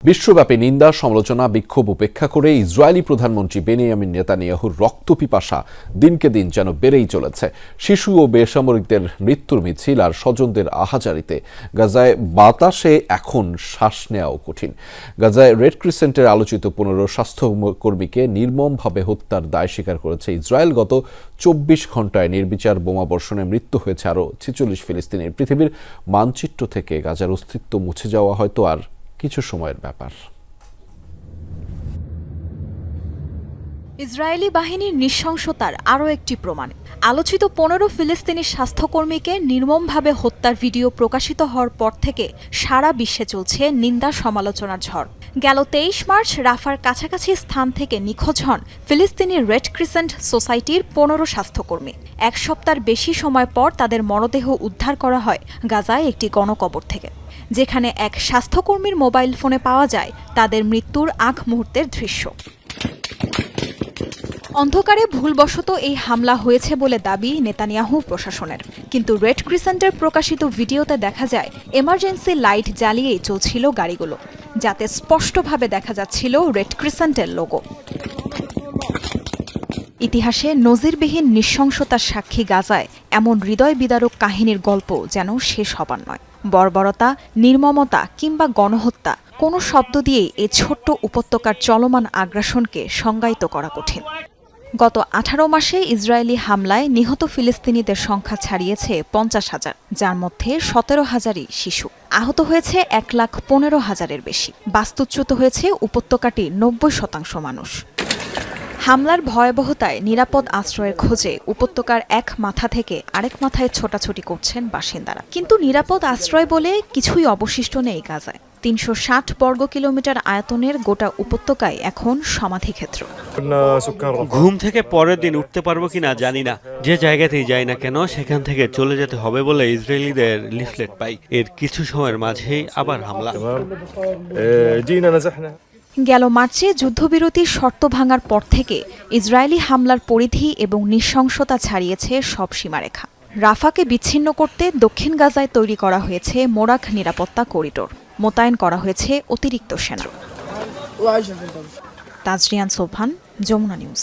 বিশ্বব্যাপী নিন্দা, সমালোচনা, বিক্ষোভ উপেক্ষা করে ইসরায়েলি প্রধানমন্ত্রী বেনিয়ামিন নেতানিয়াহুর রক্তপিপাসা দিনকে দিন যেন বেড়েই চলেছে। শিশু ও বেসামরিকদের মৃত্যুর মিছিল আর স্বজনদের আহাজারিতে গাজায় বাতাসে এখন শ্বাস নেওয়াও কঠিন। গাজায় রেড ক্রিসেন্টের আলোচিত 15 স্বাস্থ্যকর্মীকে নির্মমভাবে হত্যার দায় স্বীকার করেছে ইসরায়েল। গত 24 ঘণ্টায় নির্বিচার বোমাবর্ষণে মৃত্যু হয়েছে আরও 46 ফিলিস্তিনির। পৃথিবীর মানচিত্র থেকে গাজার অস্তিত্ব মুছে যাওয়া হয়তো আর কিছু সময়ের ব্যাপার। ইসরায়েলি বাহিনীর নৃশংসতার আরও একটি প্রমাণ। আলোচিত 15 ফিলিস্তিনি স্বাস্থ্যকর্মীকে নির্মমভাবে হত্যার ভিডিও প্রকাশিত হওয়ার পর থেকে সারা বিশ্বে চলছে নিন্দা সমালোচনার ঝড়। গেল 23 মার্চ রাফার কাছাকাছি স্থান থেকে নিখোঁজ হন ফিলিস্তিনি রেড ক্রিসেন্ট সোসাইটির 15 স্বাস্থ্যকর্মী। এক সপ্তাহের বেশি সময় পর তাদের মরদেহ উদ্ধার করা হয় গাজায় একটি গণকবর থেকে, যেখানে এক স্বাস্থ্যকর্মীর মোবাইল ফোনে পাওয়া যায় তাদের মৃত্যুর আগ মুহূর্তের দৃশ্য। অন্ধকারে ভুলবশত এই হামলা হয়েছে বলে দাবি নেতানিয়াহু প্রশাসনের, কিন্তু রেড ক্রিসেন্টের প্রকাশিত ভিডিওতে দেখা যায় এমার্জেন্সি লাইট জ্বালিয়েই চলছিল গাড়িগুলো, যাতে স্পষ্টভাবে দেখা যাচ্ছিল রেড ক্রিসেন্টের লোগো। ইতিহাসে নজিরবিহীন নৃশংসতার সাক্ষী গাজায় এমন হৃদয় বিদারক কাহিনীর গল্প যেন শেষ হবার নয়। বর্বরতা, নির্মমতা কিংবা গণহত্যা, কোনো শব্দ দিয়েই এই ছোট্ট উপত্যকার চলমান আগ্রাসনকে সংজ্ঞায়িত করা কঠিন। গত 18 মাসে ইসরায়েলি হামলায় নিহত ফিলিস্তিনিদের সংখ্যা ছাড়িয়েছে 50,000, যার মধ্যে 17,000ই শিশু। আহত হয়েছে 1,15,000-এর বেশি। বাস্তুচ্যুত হয়েছে উপত্যকাটির 90% মানুষ। হামলার ভয়াবহতায় নিরাপদ আশ্রয়ের খোঁজে উপত্যকার এক মাথা থেকে আরেক মাথায় ছোটাছুটি করছেন বাসিন্দারা। কিন্তু নিরাপদ আশ্রয় বলে কিছুই অবশিষ্ট নেই গাজায়। 360 বর্গ কিলোমিটার আয়তনের গোটা উপত্যকায় এখন সমাধিক্ষেত্র। ঘুম থেকে পরের দিন উঠতে পারবো কিনা জানি না। যে জায়গাতেই যাই না কেন সেখান থেকে চলে যেতে হবে বলে ইসরায়েলিদের লিফলেট পাই। এর কিছু সময়ের মাঝেই আবার হামলা। গেল মার্চে যুদ্ধবিরতির শর্ত ভাঙার পর থেকে ইসরায়েলি হামলার পরিধি এবং নৃশংসতা ছাড়িয়েছে সব সীমারেখা। রাফাকে বিচ্ছিন্ন করতে দক্ষিণ গাজায় তৈরি করা হয়েছে মোরাক নিরাপত্তা করিডোর। মোতায়েন করা হয়েছে অতিরিক্ত সেনা। তাজরিয়ান সোবহান, যমুনা নিউজ।